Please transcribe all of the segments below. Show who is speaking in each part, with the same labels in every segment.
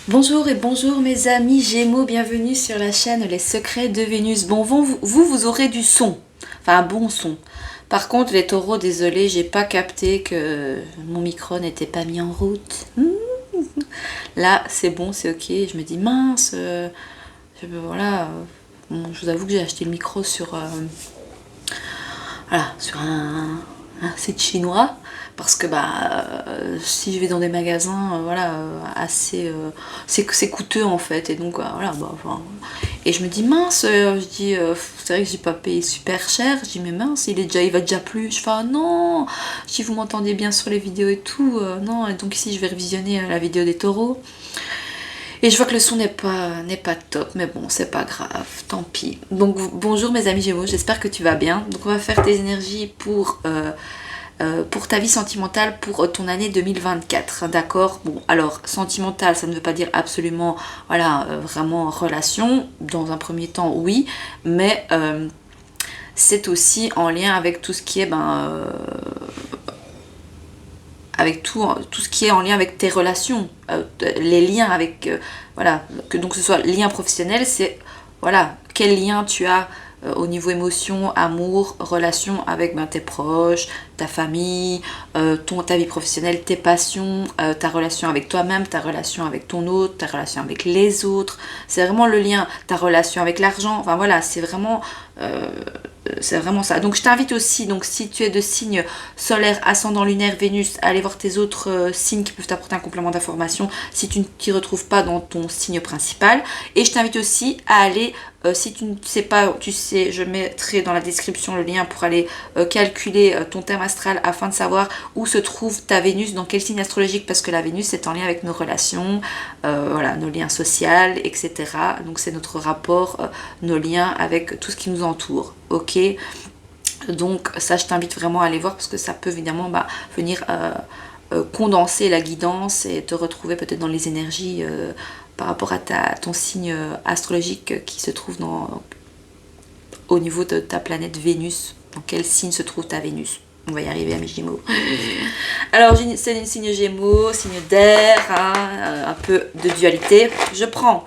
Speaker 1: Bonjour et bonjour mes amis Gémeaux, bienvenue sur la chaîne Les Secrets de Vénus. Bon, vous aurez du son, enfin un bon son. Par contre les taureaux, désolé, j'ai pas capté que mon micro n'était pas mis en route. Là c'est bon, c'est ok, je me dis mince, voilà, bon, je vous avoue que j'ai acheté le micro sur un site chinois parce que si je vais dans des magasins assez c'est coûteux en fait et donc voilà et je me dis mince, je dis c'est vrai que j'ai pas payé super cher, je dis mais mince il va déjà plus, je fais ah non, si vous m'entendez bien sur les vidéos et tout, non, et donc ici je vais revisionner la vidéo des taureaux et je vois que le son n'est pas top, mais bon, c'est pas grave, tant pis. Donc bonjour mes amis Gémeaux, j'espère que tu vas bien. Donc on va faire tes énergies pour ta vie sentimentale pour ton année 2024, d'accord? Bon, alors sentimentale, ça ne veut pas dire absolument, voilà, vraiment relation. Dans un premier temps, oui, mais c'est aussi en lien avec tout ce qui est avec tout ce qui est en lien avec tes relations, les liens avec, voilà, que donc ce soit lien professionnel, c'est, voilà, quel lien tu as au niveau émotion, amour, relation avec tes proches, ta famille, ta vie professionnelle, tes passions, ta relation avec toi-même, ta relation avec ton autre, ta relation avec les autres, c'est vraiment le lien, ta relation avec l'argent, enfin voilà, c'est vraiment ça. Donc je t'invite aussi, donc si tu es de signe solaire, ascendant lunaire, Vénus, à aller voir tes autres signes qui peuvent t'apporter un complément d'information si tu ne t'y retrouves pas dans ton signe principal. Et je t'invite aussi à aller, si tu ne sais pas, tu sais, je mettrai dans la description le lien pour aller calculer ton thème astral afin de savoir où se trouve ta Vénus, dans quel signe astrologique, parce que la Vénus c'est en lien avec nos relations, voilà, nos liens sociaux, etc. Donc c'est notre rapport, nos liens avec tout ce qui nous entoure. Ok, donc ça je t'invite vraiment à aller voir parce que ça peut évidemment venir condenser la guidance et te retrouver peut-être dans les énergies par rapport à ton signe astrologique qui se trouve au niveau de ta planète Vénus. Dans quel signe se trouve ta Vénus? On va y arriver à mes Gémeaux. Alors c'est une signe Gémeaux, signe d'air, hein, un peu de dualité. Je prends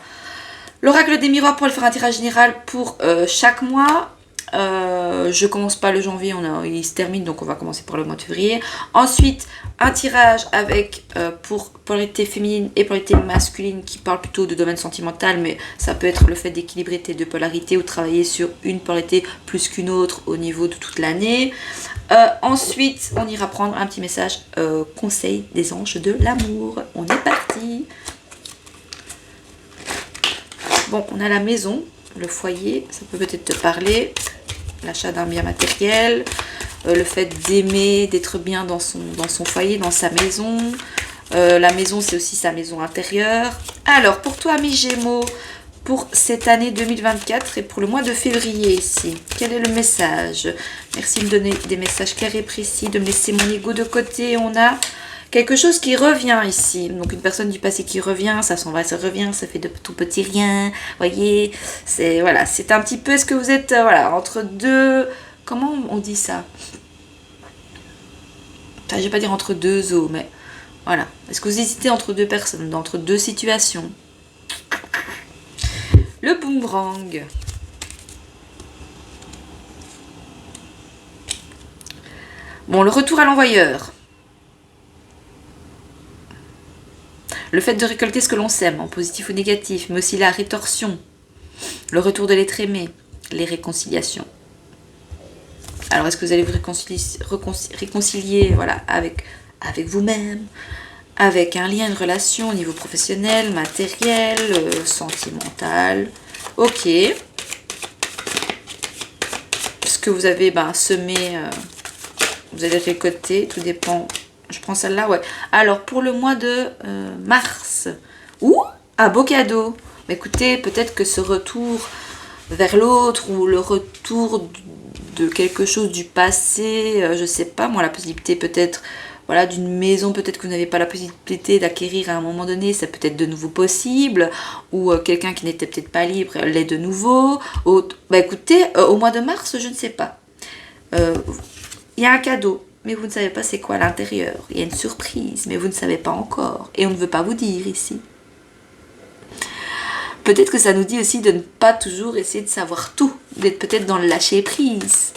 Speaker 1: l'oracle des miroirs pour le faire un tirage général pour chaque mois. Je commence pas le janvier, il se termine, donc on va commencer par le mois de février. Ensuite, un tirage avec pour polarité féminine et polarité masculine qui parle plutôt de domaine sentimental, mais ça peut être le fait d'équilibrer tes deux polarités ou travailler sur une polarité plus qu'une autre au niveau de toute l'année. Ensuite, on ira prendre un petit message conseil des anges de l'amour. On est parti. Bon, on a la maison, le foyer, ça peut peut-être te parler. L'achat d'un bien matériel, le fait d'aimer, d'être bien dans son foyer, dans sa maison. La maison, c'est aussi sa maison intérieure. Alors, pour toi, mes Gémeaux, pour cette année 2024 et pour le mois de février ici, quel est le message? Merci de me donner des messages clairs et précis, de me laisser mon ego de côté. On a quelque chose qui revient ici. Donc une personne du passé qui revient, ça s'en va, ça revient, ça fait de tout petit rien. Voyez, c'est voilà, c'est un petit peu, est-ce que vous êtes voilà, entre deux, comment on dit ça? Enfin, je vais pas dire entre deux eaux, mais voilà. Est-ce que vous hésitez entre deux personnes, entre deux situations? Le boomerang. Bon, le retour à l'envoyeur. Le fait de récolter ce que l'on sème, en positif ou négatif, mais aussi la rétorsion, le retour de l'être aimé, les réconciliations. Alors, est-ce que vous allez vous réconcilier voilà, avec vous-même, avec un lien, une relation au niveau professionnel, matériel, sentimental? Ok. Ce que vous avez semé, vous allez récolter, tout dépend. Je prends celle-là, ouais. Alors, pour le mois de mars. Ouh, un beau cadeau. Mais écoutez, peut-être que ce retour vers l'autre ou le retour de quelque chose du passé, je sais pas, moi, la possibilité peut-être, voilà, d'une maison, peut-être que vous n'avez pas la possibilité d'acquérir à un moment donné, c'est peut-être de nouveau possible, ou quelqu'un qui n'était peut-être pas libre l'est de nouveau. Écoutez, au mois de mars, je ne sais pas. Il y a un cadeau, mais vous ne savez pas c'est quoi à l'intérieur. Il y a une surprise, mais vous ne savez pas encore. Et on ne veut pas vous dire ici. peut-être que ça nous dit aussi de ne pas toujours essayer de savoir tout, d'être peut-être dans le lâcher prise,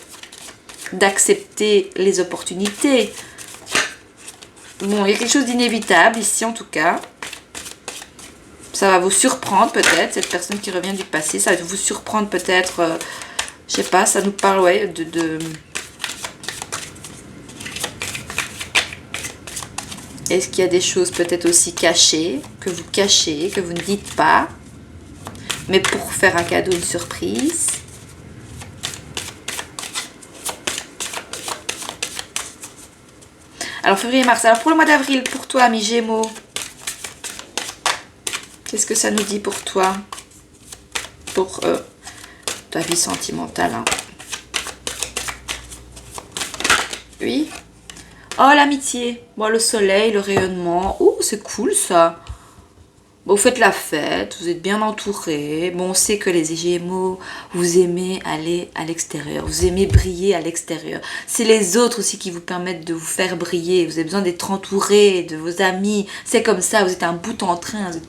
Speaker 1: d'accepter les opportunités. Bon, il y a quelque chose d'inévitable ici en tout cas. Ça va vous surprendre peut-être, cette personne qui revient du passé, ça va vous surprendre peut-être, je sais pas, ça nous parle, ouais, de... Est-ce qu'il y a des choses peut-être aussi cachées, que vous ne dites pas, mais pour faire un cadeau, une surprise? Alors, février-mars. Alors, pour le mois d'avril, pour toi, ami Gémeaux, qu'est-ce que ça nous dit pour toi? Pour ta vie sentimentale. Hein. Oui. Oh, l'amitié. Bon, le soleil, le rayonnement. Oh, c'est cool ça. Bon, vous faites la fête, vous êtes bien entourés. Bon, on sait que les Gémeaux, vous aimez aller à l'extérieur. Vous aimez briller à l'extérieur. C'est les autres aussi qui vous permettent de vous faire briller. Vous avez besoin d'être entouré de vos amis. C'est comme ça, vous êtes un bout en train. Vous êtes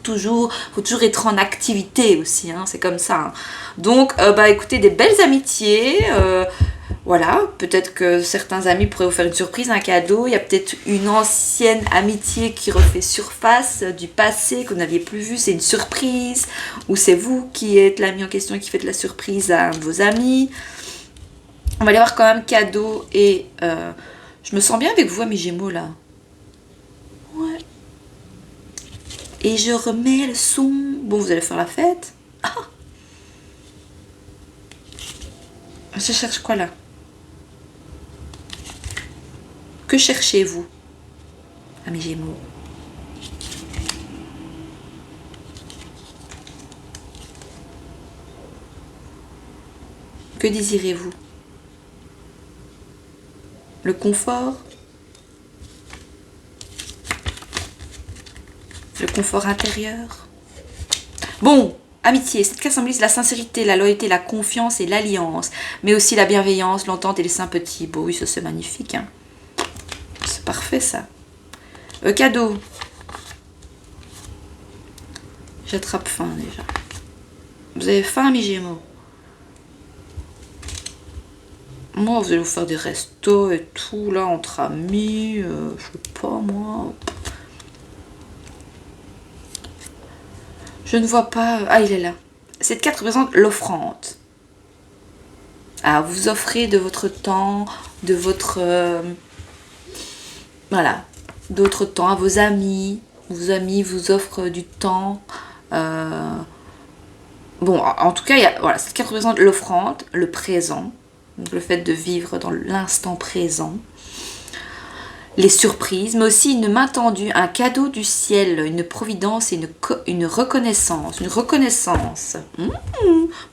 Speaker 1: faut toujours être en activité aussi. Hein, c'est comme ça. Hein. Donc, écoutez, des belles amitiés. Voilà, peut-être que certains amis pourraient vous faire une surprise, un cadeau. Il y a peut-être une ancienne amitié qui refait surface du passé que vous n'aviez plus vu. C'est une surprise. Ou c'est vous qui êtes l'ami en question et qui faites la surprise à un de vos amis. On va aller voir quand même cadeau. Et je me sens bien avec vous, amis Gémeaux, là. Ouais. Et je remets le son. Bon, vous allez faire la fête. Ah. Je cherche quoi, là? Que cherchez-vous, amis Gémeaux? Que désirez-vous? Le confort? Le confort intérieur? Bon, amitié, cette carte symbolise la sincérité, la loyauté, la confiance et l'alliance, mais aussi la bienveillance, l'entente et les sympathies. Bon, oui, ça c'est magnifique, hein. C'est parfait ça. Cadeau. J'attrape faim déjà. Vous avez faim, mes Gémeaux? Moi, vous allez vous faire des restos et tout, là, entre amis. Je sais pas, moi. Je ne vois pas... Ah, il est là. Cette carte représente l'offrande. Ah, vous offrez de votre temps, de votre... voilà, d'autres temps à vos amis. Vos amis vous offrent du temps. Bon, en tout cas, voilà, cette carte représente l'offrande, le présent. Donc le fait de vivre dans l'instant présent. Les surprises, mais aussi une main tendue, un cadeau du ciel, une providence et une reconnaissance. Une reconnaissance.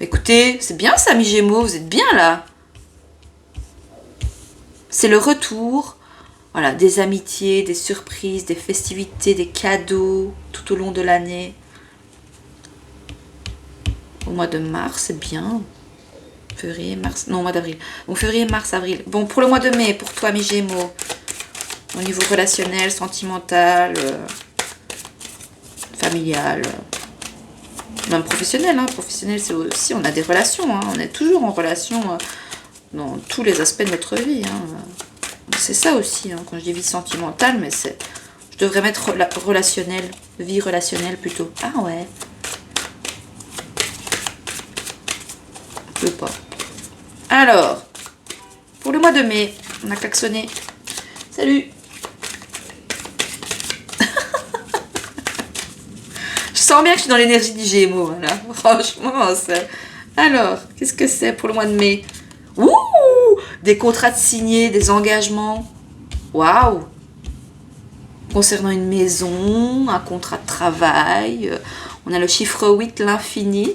Speaker 1: Écoutez, c'est bien ça, mes Gémeaux, vous êtes bien là. C'est le retour, voilà, des amitiés, des surprises, des festivités, des cadeaux tout au long de l'année. Au mois de mars, c'est bien. Février, mars, non, au mois d'avril. Donc février, mars, avril. Bon, pour le mois de mai, pour toi, mes Gémeaux, au niveau relationnel, sentimental, familial, même professionnel. Hein. Professionnel, c'est aussi, on a des relations. Hein. On est toujours en relation dans tous les aspects de notre vie. Hein. C'est ça aussi, hein, quand je dis vie sentimentale, mais c'est... Je devrais mettre relationnel, vie relationnelle plutôt. Ah ouais. Je veux pas. Alors, pour le mois de mai, on a klaxonné. Salut. Je sens bien que je suis dans l'énergie du Gémeaux, là. Franchement, ça... Alors, qu'est-ce que c'est pour le mois de mai? Ouh! Des contrats de signés, des engagements. Waouh! Concernant une maison, un contrat de travail. On a le chiffre 8, l'infini.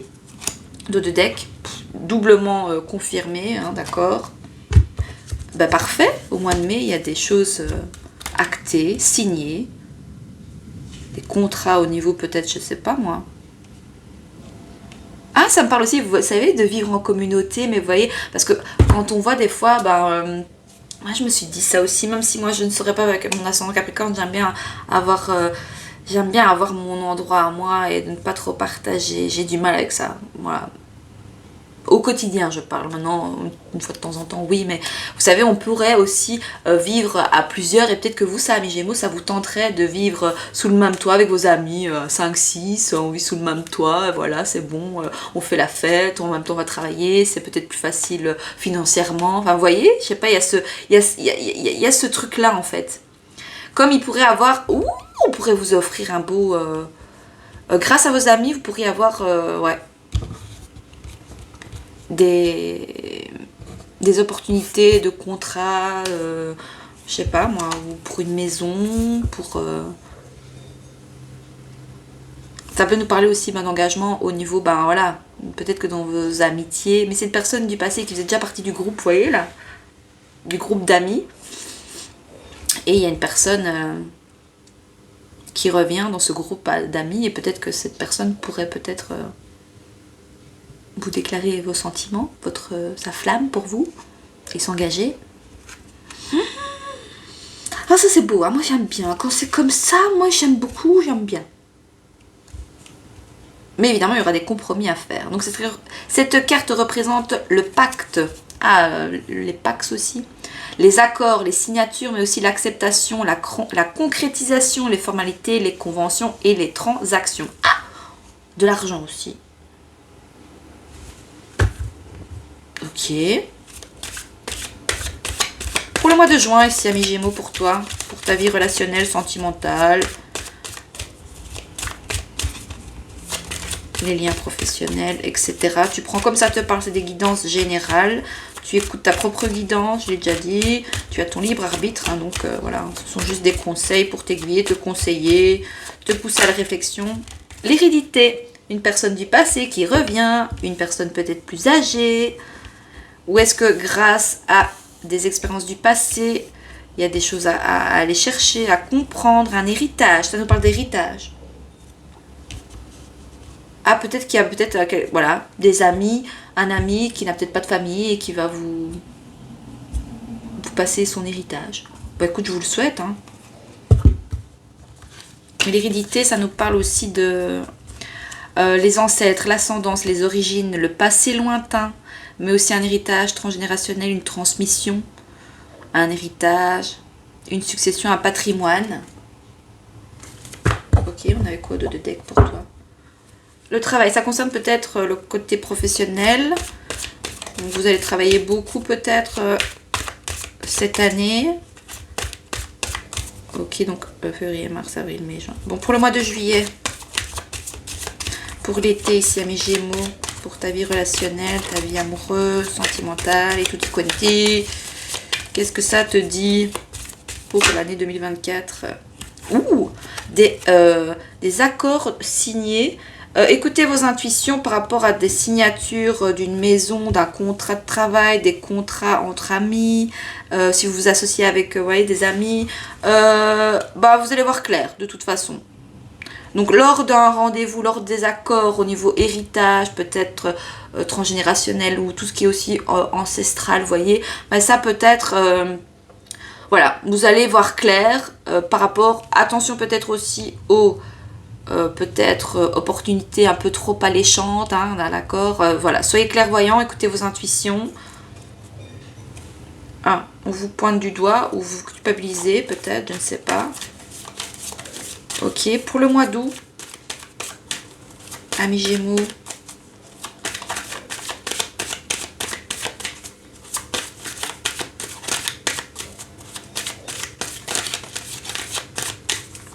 Speaker 1: De deck. Doublement confirmé, hein, d'accord. Ben, parfait. Au mois de mai, il y a des choses actées, signées. Des contrats au niveau peut-être, je sais pas moi. Ah, ça me parle aussi, vous savez, de vivre en communauté, mais vous voyez, parce que quand on voit des fois, moi je me suis dit ça aussi, même si moi je ne serais pas avec mon ascendant Capricorne, j'aime bien avoir J'aime bien avoir mon endroit à moi et de ne pas trop partager. J'ai du mal avec ça. Voilà. Au quotidien, je parle maintenant, une fois de temps en temps, oui, mais vous savez, on pourrait aussi vivre à plusieurs, et peut-être que vous, ça, amis Gémeaux, ça vous tenterait de vivre sous le même toit avec vos amis, 5-6, on vit sous le même toit, voilà, c'est bon, on fait la fête, en même temps on va travailler, c'est peut-être plus facile financièrement, enfin, vous voyez, je sais pas, il y a ce truc-là, en fait. Comme il pourrait avoir, ouh, on pourrait vous offrir un beau... grâce à vos amis, vous pourriez avoir, ouais, des opportunités de contrat, je sais pas moi, ou pour une maison, pour... Ça peut nous parler aussi d'engagement au niveau, ben voilà, peut-être que dans vos amitiés, mais c'est une personne du passé qui faisait déjà partie du groupe, vous voyez là, du groupe d'amis, et il y a une personne qui revient dans ce groupe d'amis, et peut-être que cette personne pourrait peut-être vous déclarer vos sentiments, sa flamme pour vous, et s'engager. Ah, ça c'est beau, hein, moi j'aime bien. Quand c'est comme ça, moi j'aime beaucoup, j'aime bien. Mais évidemment, il y aura des compromis à faire. Donc cette carte représente le pacte. Ah, les pactes aussi. Les accords, les signatures, mais aussi l'acceptation, la concrétisation, les formalités, les conventions et les transactions. Ah, de l'argent aussi. Ok. Pour le mois de juin, ici, amis Gémeaux, pour toi, pour ta vie relationnelle, sentimentale, les liens professionnels, etc. Tu prends comme ça te parle, c'est des guidances générales. Tu écoutes ta propre guidance, je l'ai déjà dit. Tu as ton libre arbitre, hein, donc voilà, ce sont juste des conseils pour t'aiguiller, te conseiller, te pousser à la réflexion. L'hérédité, une personne du passé qui revient, une personne peut-être plus âgée. Ou est-ce que grâce à des expériences du passé, il y a des choses à aller chercher, à comprendre, un héritage. Ça nous parle d'héritage. Ah, peut-être qu'il y a voilà, des amis, un ami qui n'a peut-être pas de famille et qui va vous passer son héritage. Bah écoute, je vous le souhaite. Hein. Mais l'hérédité, ça nous parle aussi de les ancêtres, l'ascendance, les origines, le passé lointain, mais aussi un héritage transgénérationnel, une transmission, un héritage, une succession, un patrimoine. Ok, on avait quoi de deck pour toi? Le travail, ça concerne peut-être le côté professionnel. Donc vous allez travailler beaucoup peut-être cette année. Ok, donc février, mars, avril, mai, juin. Bon, pour le mois de juillet, pour l'été ici à mes Gémeaux, pour ta vie relationnelle, ta vie amoureuse, sentimentale et tutti quanti. Qu'est-ce que ça te dit pour l'année 2024? Ouh, des accords signés. Écoutez vos intuitions par rapport à des signatures d'une maison, d'un contrat de travail, des contrats entre amis, si vous vous associez avec des amis, bah, vous allez voir clair de toute façon. Donc lors d'un rendez-vous, lors des accords au niveau héritage, peut-être transgénérationnel ou tout ce qui est aussi ancestral, vous voyez, bah, ça peut être... voilà, vous allez voir clair par rapport, attention peut-être aussi aux... peut-être opportunité un peu trop alléchante, hein, d'accord, voilà, soyez clairvoyants, écoutez vos intuitions. Ah, on vous pointe du doigt ou vous culpabilisez peut-être, je ne sais pas. Ok, pour le mois d'août, amis Gémeaux,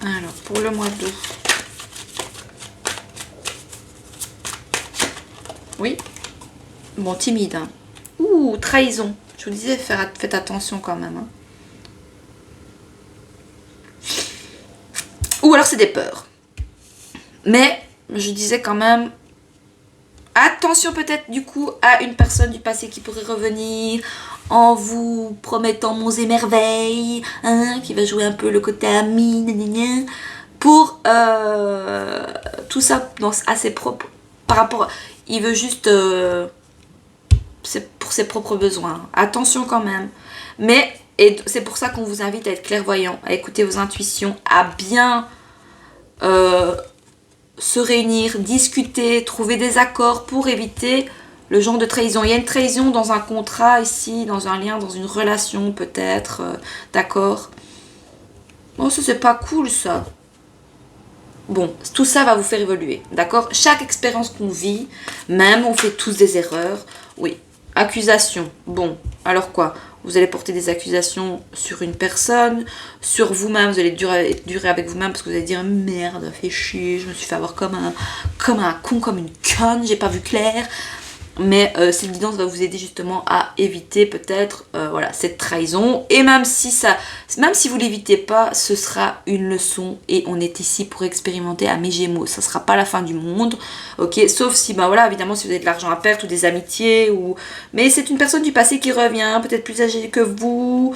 Speaker 1: alors pour le mois d'août, oui, bon, timide, hein. Ouh, trahison, je vous disais, faites attention quand même, hein. Ou alors c'est des peurs. Mais je disais quand même, attention peut-être du coup à une personne du passé qui pourrait revenir en vous promettant monts et merveilles, hein, qui va jouer un peu le côté ami, pour tout ça à ses propres... Par rapport... Il veut juste... c'est pour ses propres besoins. Attention quand même. Et c'est pour ça qu'on vous invite à être clairvoyant, à écouter vos intuitions, à bien se réunir, discuter, trouver des accords pour éviter le genre de trahison. Il y a une trahison dans un contrat ici, dans un lien, dans une relation peut-être, d'accord. Bon, ça c'est pas cool ça. Bon, tout ça va vous faire évoluer, d'accord. Chaque expérience qu'on vit, même on fait tous des erreurs, oui. Accusation, bon, alors quoi? Vous allez porter des accusations sur une personne, sur vous-même, vous allez durer avec vous-même parce que vous allez dire merde, fait chier, je me suis fait avoir comme un con, comme une conne, j'ai pas vu clair. Mais cette guidance va vous aider justement à éviter peut-être voilà, cette trahison. Et même si vous l'évitez pas, ce sera une leçon. Et on est ici pour expérimenter à mes Gémeaux. Ça sera pas la fin du monde, ok. Sauf si, bah voilà, évidemment, si vous avez de l'argent à perdre ou des amitiés ou. Mais c'est une personne du passé qui revient, peut-être plus âgée que vous,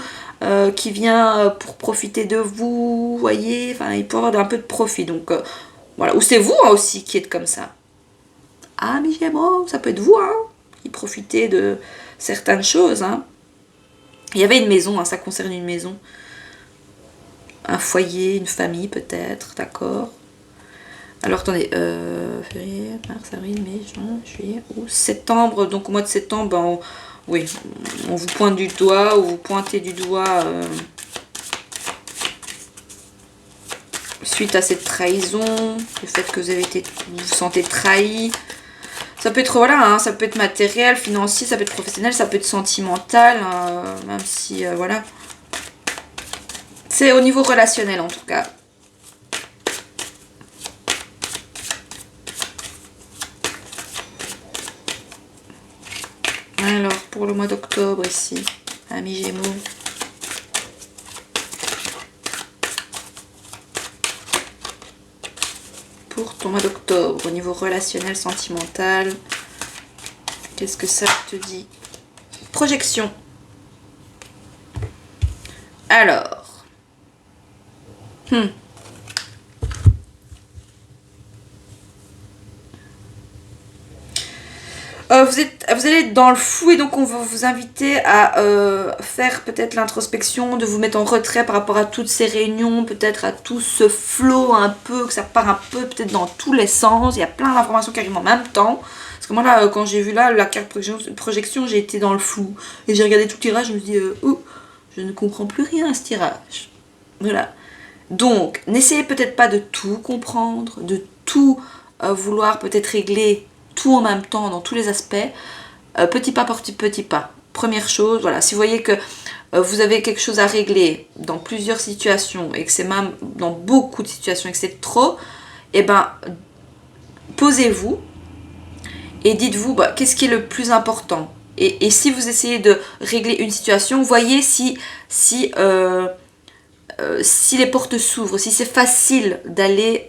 Speaker 1: qui vient pour profiter de vous, voyez. Enfin, il peut avoir un peu de profit. Donc voilà. Ou c'est vous hein, aussi qui êtes comme ça. Ah, mes Gémeaux, ça peut être vous, hein, qui profitez de certaines choses, hein. Il y avait une maison, hein, ça concerne une maison. Un foyer, une famille peut-être, d'accord. Alors, attendez, février, mars, avril, mai, juin, juillet, août, septembre. Donc, au mois de septembre, ben, oui, on vous pointe du doigt, ou vous pointez du doigt suite à cette trahison, le fait que vous vous sentez trahi. Ça peut être, voilà, hein, ça peut être matériel, financier, ça peut être professionnel, ça peut être sentimental, même si, voilà. C'est au niveau relationnel, en tout cas. Alors, pour le mois d'octobre, ici, amis Gémeaux. Pour ton mois d'octobre, au niveau relationnel, sentimental, qu'est-ce que ça te dit? Projection. Alors. Vous allez être dans le flou et donc on va vous inviter à faire peut-être l'introspection, de vous mettre en retrait par rapport à toutes ces réunions, peut-être à tout ce flot un peu, que ça part un peu peut-être dans tous les sens, il y a plein d'informations qui arrivent en même temps. Parce que moi là, quand j'ai vu là la carte projection, j'ai été dans le flou. Et j'ai regardé tout le tirage, je me dis, oh, je ne comprends plus rien à ce tirage. Voilà. Donc, n'essayez peut-être pas de tout comprendre, de tout vouloir peut-être régler tout en même temps dans tous les aspects. Petit pas par petit pas. Première chose, voilà, si vous voyez que vous avez quelque chose à régler dans plusieurs situations et que c'est même dans beaucoup de situations et que c'est trop, eh ben, posez-vous et dites-vous bah, qu'est-ce qui est le plus important. Et si vous essayez de régler une situation, voyez si les portes s'ouvrent, si c'est facile d'aller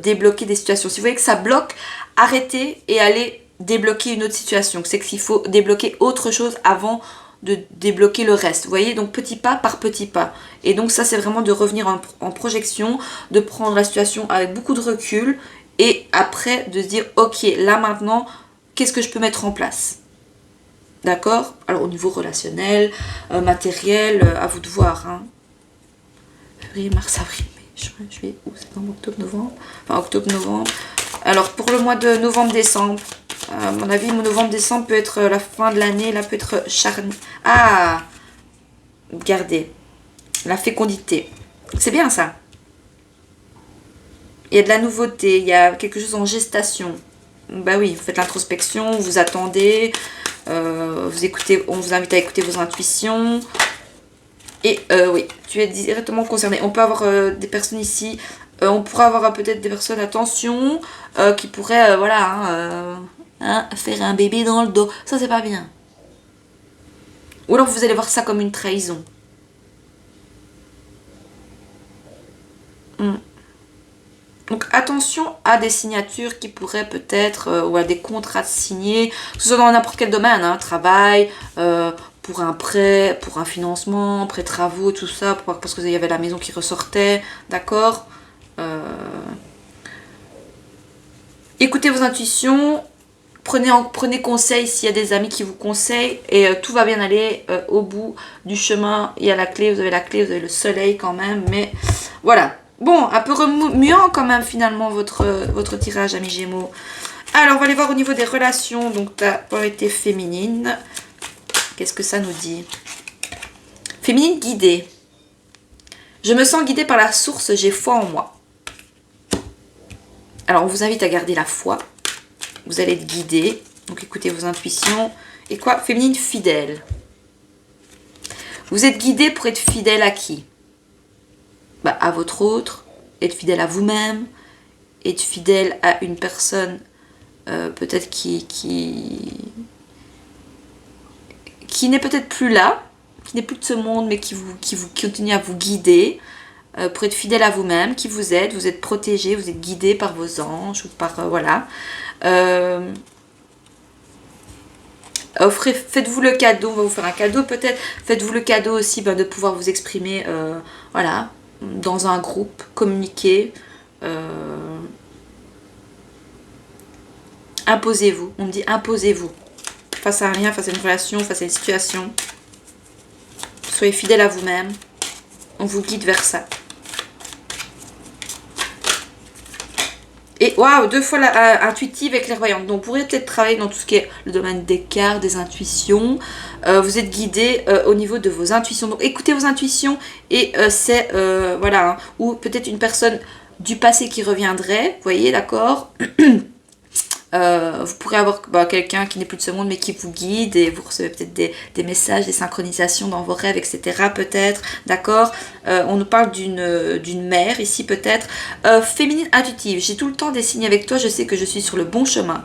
Speaker 1: débloquer des situations. Si vous voyez que ça bloque, arrêtez et allez débloquer une autre situation. C'est qu'il faut débloquer autre chose avant de débloquer le reste. Vous voyez, donc petit pas par petit pas. Et donc ça, c'est vraiment de revenir en projection, de prendre la situation avec beaucoup de recul et après de se dire, ok, là maintenant, qu'est-ce que je peux mettre en place? D'accord? Alors au niveau relationnel, matériel, à vous de voir, hein. Février, mars, avril, mai, juin, juillet, août, septembre, octobre, novembre. Enfin, octobre, novembre. Alors, pour le mois de novembre-décembre, à mon avis, novembre-décembre peut être la fin de l'année. Là, peut être charnière. Ah! Regardez. La fécondité. C'est bien, ça. Il y a de la nouveauté. Il y a quelque chose en gestation. Bah oui, vous faites l'introspection, vous attendez. Vous écoutez, on vous invite à écouter vos intuitions. Et oui, tu es directement concerné. On peut avoir des personnes ici, on pourra avoir peut-être des personnes, attention, qui pourraient, voilà, faire un bébé dans le dos. Ça, c'est pas bien. Ou alors vous allez voir ça comme une trahison. Donc attention à des signatures qui pourraient peut-être, ou à des contrats signés, que ce soit dans n'importe quel domaine, hein, travail, pour un prêt, pour un financement, prêt travaux, tout ça, parce qu'il y avait la maison qui ressortait, d'accord. Écoutez vos intuitions, prenez conseil s'il y a des amis qui vous conseillent, et tout va bien aller au bout du chemin. Il y a la clé, vous avez le soleil quand même, mais voilà. Bon, un peu remuant quand même finalement votre tirage, amis Gémeaux. Alors, on va aller voir au niveau des relations. Donc, ta polarité féminine. Qu'est-ce que ça nous dit? Féminine guidée. Je me sens guidée par la source, j'ai foi en moi. Alors, on vous invite à garder la foi. Vous allez être guidé. Donc, écoutez vos intuitions. Et quoi? Féminine fidèle. Vous êtes guidé pour être fidèle à qui? Bah, à votre autre, être fidèle à vous-même, être fidèle à une personne peut-être qui n'est peut-être plus là, qui n'est plus de ce monde, mais qui vous continue à vous guider, pour être fidèle à vous-même, qui vous êtes protégé, vous êtes guidé par vos anges, ou par, voilà. Faites-vous le cadeau, on va vous faire un cadeau peut-être, faites-vous le cadeau aussi de pouvoir vous exprimer, voilà, dans un groupe, communiquer, imposez-vous, on me dit imposez-vous, face à rien, face à une relation, face à une situation, soyez fidèle à vous-même, on vous guide vers ça. Et waouh, 2 fois intuitive et clairvoyante. Donc, vous pourriez peut-être travailler dans tout ce qui est le domaine des cartes, des intuitions. Vous êtes guidé au niveau de vos intuitions. Donc, écoutez vos intuitions et c'est, voilà, hein, ou peut-être une personne du passé qui reviendrait, vous voyez, d'accord. Vous pourrez avoir quelqu'un qui n'est plus de ce monde mais qui vous guide et vous recevez peut-être des messages, des synchronisations dans vos rêves, etc. peut-être, d'accord. On nous parle d'une mère ici peut-être. Féminine intuitive, j'ai tout le temps des signes avec toi, je sais que je suis sur le bon chemin.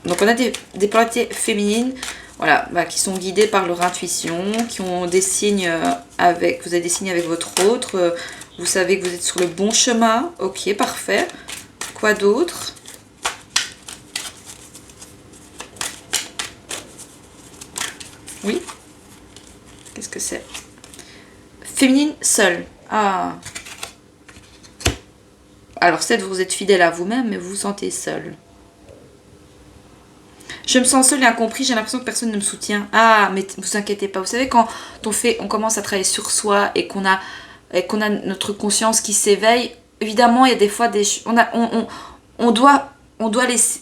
Speaker 1: Donc on a des polarités féminines. Voilà, qui sont guidés par leur intuition, qui ont des signes avec, vous avez des signes avec votre autre, vous savez que vous êtes sur le bon chemin, ok, parfait. Quoi d'autre? Oui? Qu'est-ce que c'est? Féminine seule. Ah. Alors, certes, vous êtes fidèle à vous-même, mais vous vous sentez seule. Je me sens seule et incompris, j'ai l'impression que personne ne me soutient. Ah, mais vous inquiétez pas. Vous savez, quand on commence à travailler sur soi et qu'on a notre conscience qui s'éveille, évidemment, il y a des fois on doit laisser...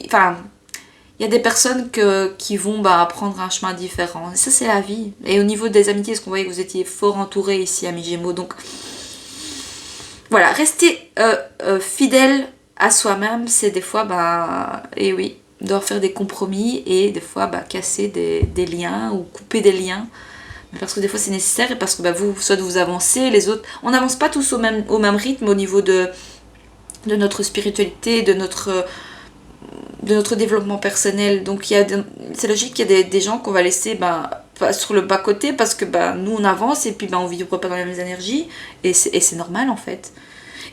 Speaker 1: Enfin, il y a des personnes qui vont prendre un chemin différent. Et ça, c'est la vie. Et au niveau des amitiés, est-ce qu'on voyait que vous étiez fort entourés ici, amis Gémeaux. Donc, voilà, rester fidèle à soi-même, c'est des fois, et oui, devoir faire des compromis et des fois casser des liens ou couper des liens. Parce que des fois c'est nécessaire et parce que vous, soit vous avancez, les autres, on n'avance pas tous au même rythme au niveau de notre spiritualité, de notre développement personnel. Donc c'est logique qu'il y a des gens qu'on va laisser sur le bas-côté parce que nous on avance et puis on ne vibre pas dans les mêmes énergies et c'est normal en fait.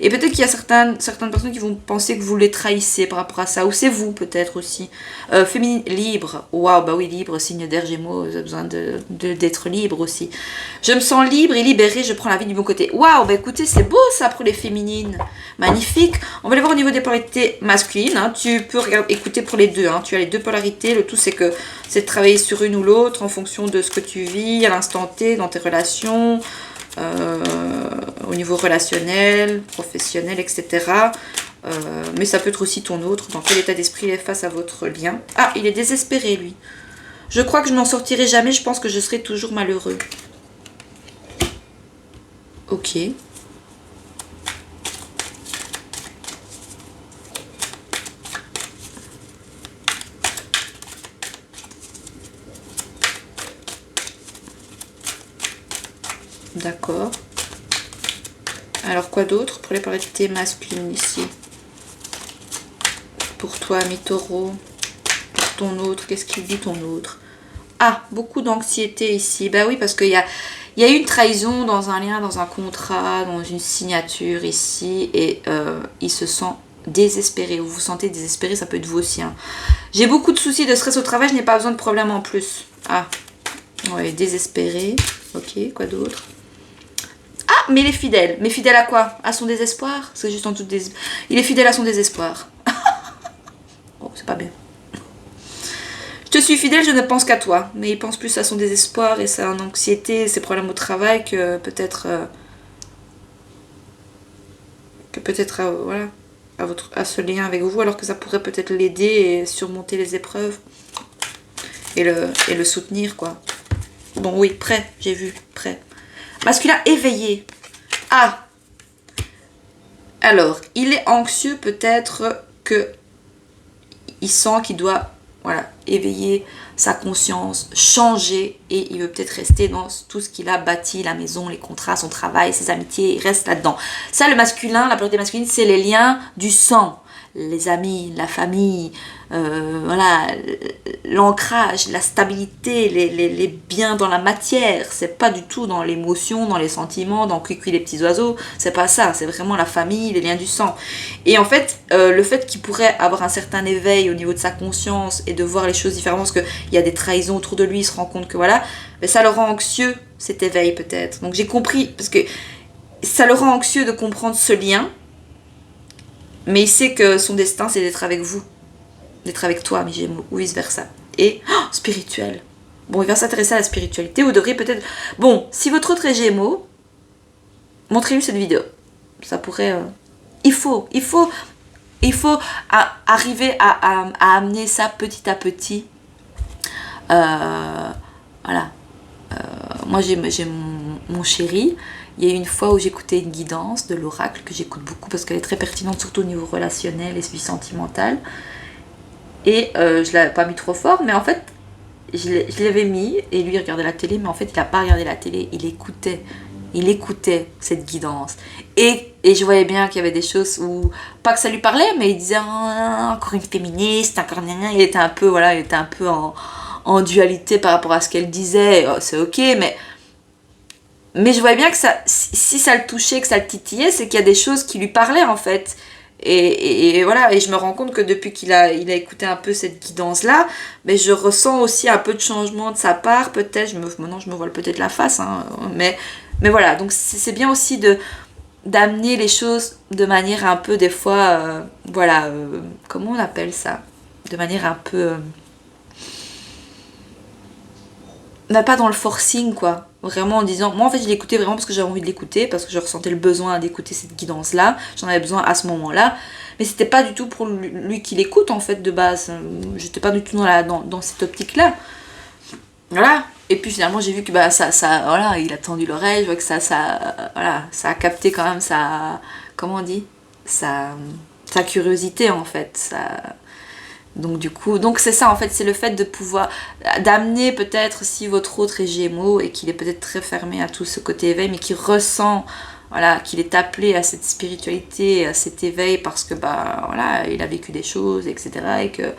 Speaker 1: Et peut-être qu'il y a certaines personnes qui vont penser que vous les trahissez par rapport à ça. Ou c'est vous peut-être aussi. Féminine, libre. Waouh, oui, libre, signe d'air Gémeaux. Vous avez besoin d'être libre aussi. Je me sens libre et libérée. Je prends la vie du bon côté. Waouh, écoutez, c'est beau ça pour les féminines. Magnifique. On va aller voir au niveau des polarités masculines. Hein. Tu peux écouter pour les deux. Hein. Tu as les deux polarités. Le tout, c'est de travailler sur une ou l'autre en fonction de ce que tu vis à l'instant T, dans tes relations. Au niveau relationnel, professionnel, etc. Mais ça peut être aussi ton autre. Dans quel état d'esprit il est face à votre lien? Ah, il est désespéré, lui. Je crois que je n'en sortirai jamais. Je pense que je serai toujours malheureux. Ok. D'accord. Alors quoi d'autre pour les polarités masculines ici? Pour toi, ami Taureau. Pour ton autre, qu'est-ce qu'il dit ton autre? Ah, beaucoup d'anxiété ici. Oui, parce qu'il y a eu une trahison dans un lien, dans un contrat, dans une signature ici. Et il se sent désespéré. Vous vous sentez désespéré, ça peut être vous aussi. Hein. J'ai beaucoup de soucis, de stress au travail, je n'ai pas besoin de problème en plus. Ah, ouais, désespéré. Ok, quoi d'autre? Ah, mais il est fidèle. Mais fidèle à quoi? À son désespoir? C'est juste en tout il est fidèle à son désespoir. Oh, c'est pas bien. Je Je te suis fidèle, je ne pense qu'à toi. Mais il pense plus à son désespoir et sa anxiété, ses problèmes au travail que peut-être... voilà, à ce lien avec vous, alors que ça pourrait peut-être l'aider et surmonter les épreuves. Et le soutenir, quoi. Bon, oui, prêt, j'ai vu, prêt. Masculin éveillé. Ah! Alors, il est anxieux peut-être que il sent qu'il doit, voilà, éveiller sa conscience, changer, et il veut peut-être rester dans tout ce qu'il a bâti, la maison, les contrats, son travail, ses amitiés, il reste là-dedans. Ça, le masculin, la priorité masculine, c'est les liens du sang. Les amis, la famille, voilà, l'ancrage, la stabilité, les biens dans la matière. C'est pas du tout dans l'émotion, dans les sentiments, dans cuicui les petits oiseaux. C'est pas ça, c'est vraiment la famille, les liens du sang. Et en fait, le fait qu'il pourrait avoir un certain éveil au niveau de sa conscience et de voir les choses différemment, parce qu'il y a des trahisons autour de lui, il se rend compte que voilà, mais ça le rend anxieux, cet éveil peut-être. Donc j'ai compris, parce que ça le rend anxieux de comprendre ce lien. Mais il sait que son destin, c'est d'être avec vous. D'être avec toi, mes Gémeaux, ou vice-versa. Et, spirituel. Bon, il va s'intéresser à la spiritualité. Vous devriez peut-être... Bon, si votre autre est Gémeaux, montrez-lui cette vidéo. Ça pourrait... Il faut arriver à amener ça petit à petit. Voilà. Moi, j'ai mon chéri. Il y a eu une fois où j'écoutais une guidance de l'oracle, que j'écoute beaucoup parce qu'elle est très pertinente, surtout au niveau relationnel et sentimental. Et je ne l'avais pas mis trop fort, mais en fait, je l'avais mis, et lui il regardait la télé, mais en fait, il n'a pas regardé la télé, il écoutait cette guidance. Et je voyais bien qu'il y avait des choses où, pas que ça lui parlait, mais il disait encore une féministe, encore il était un peu, voilà, en dualité par rapport à ce qu'elle disait. C'est ok, mais je voyais bien que ça, si ça le touchait, que ça le titillait, c'est qu'il y a des choses qui lui parlaient en fait. Et voilà, et je me rends compte que depuis qu'il a écouté un peu cette guidance-là, mais je ressens aussi un peu de changement de sa part, peut-être, maintenant je me voile peut-être la face, hein, mais voilà, donc c'est bien aussi d'amener les choses de manière un peu, des fois, voilà, comment on appelle ça? De manière un peu... pas dans le forcing, quoi. Vraiment en disant... Moi, en fait, je l'écoutais vraiment parce que j'avais envie de l'écouter, parce que je ressentais le besoin d'écouter cette guidance-là. J'en avais besoin à ce moment-là. Mais c'était pas du tout pour lui qui l'écoute, en fait, de base. J'étais pas du tout dans cette optique-là. Voilà. Et puis, finalement, j'ai vu que voilà, il a tendu l'oreille. Je vois que voilà, ça a capté quand même comment on dit, sa curiosité, en fait. Donc du coup, c'est ça en fait, c'est le fait de pouvoir, d'amener peut-être, si votre autre est Gémeaux et qu'il est peut-être très fermé à tout ce côté éveil, mais qui ressent, voilà, qu'il est appelé à cette spiritualité, à cet éveil parce que voilà, il a vécu des choses, etc. et que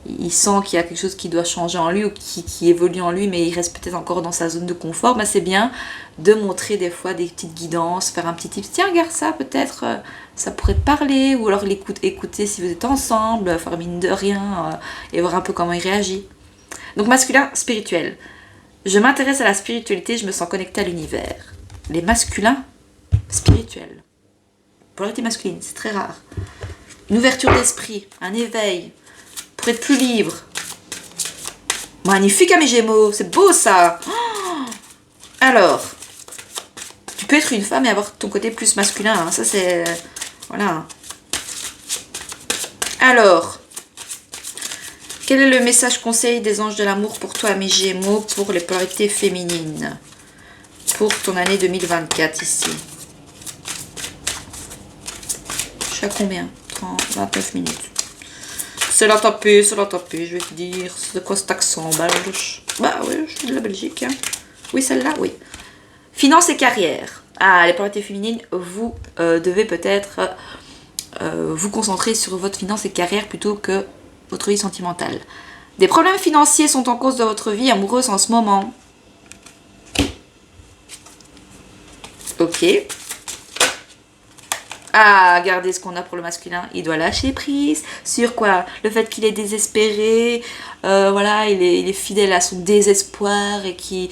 Speaker 1: il sent qu'il y a quelque chose qui doit changer en lui ou qui évolue en lui, mais il reste peut-être encore dans sa zone de confort. C'est bien de montrer des fois des petites guidances, faire un petit tip, tiens regarde ça, peut-être ça pourrait te parler, ou alors écouter si vous êtes ensemble, faire mine de rien, et voir un peu comment il réagit. Donc masculin, spirituel. Je m'intéresse à la spiritualité, je me sens connectée à l'univers. Les masculins, spirituels. Polarité masculine, c'est très rare. Une ouverture d'esprit, un éveil, pour être plus libre. Magnifique à mes Gémeaux, c'est beau ça. Alors, tu peux être une femme et avoir ton côté plus masculin, hein. Ça c'est... Voilà. Alors, quel est le message conseil des anges de l'amour pour toi, mes Gémeaux, pour les polarités féminines, pour ton année 2024 ici? Je suis à combien? 30, 29 minutes. C'est la tapée, je vais te dire. C'est quoi cet accent belge? Bah oui, je suis de la Belgique. Hein. Oui, celle-là, oui. Finance et carrière. Ah, les polarités féminines, vous devez peut-être vous concentrer sur votre finance et carrière plutôt que votre vie sentimentale. Des problèmes financiers sont en cause de votre vie amoureuse en ce moment. Ok. Ah, regardez ce qu'on a pour le masculin. Il doit lâcher prise. Sur quoi? Le fait qu'il est désespéré. Voilà, il est fidèle à son désespoir et qui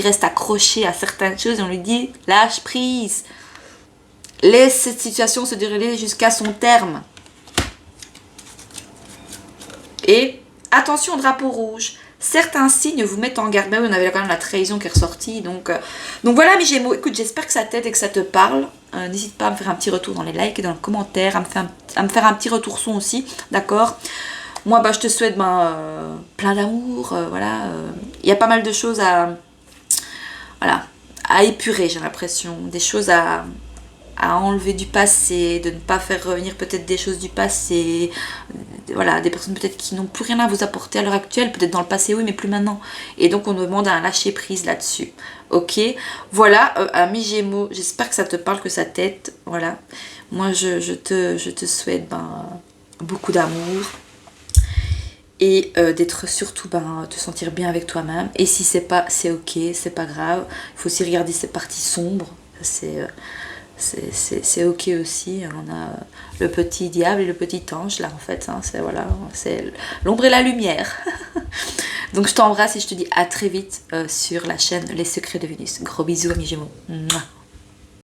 Speaker 1: reste accroché à certaines choses. Et on lui dit, lâche prise. Laisse cette situation se dérouler jusqu'à son terme. Et attention au drapeau rouge. Certains signes vous mettent en garde. Ben oui, on avait quand même la trahison qui est ressortie. Donc voilà mes Gémeaux. Écoute, j'espère que ça t'aide et que ça te parle. N'hésite pas à me faire un petit retour dans les likes et dans les commentaires. À me faire un petit retour son aussi. D'accord? Moi, bah, je te souhaite plein d'amour. Voilà. Il y a pas mal de choses voilà, à épurer, j'ai l'impression. Des choses à enlever du passé, de ne pas faire revenir peut-être des choses du passé, voilà, des personnes peut-être qui n'ont plus rien à vous apporter à l'heure actuelle, peut-être dans le passé oui mais plus maintenant, et donc on demande un lâcher prise là-dessus, ok, voilà, amis Gémeaux, j'espère que ça te parle, que ça t'aide, voilà, moi je te souhaite beaucoup d'amour, et d'être surtout te sentir bien avec toi-même, et si c'est pas, c'est ok, c'est pas grave, il faut aussi regarder ces parties sombres, c'est ok aussi, on a le petit diable et le petit ange là en fait, hein, c'est l'ombre et la lumière. Donc je t'embrasse et je te dis à très vite sur la chaîne Les Secrets de Vénus. Gros bisous amis Gémeaux. Mouah.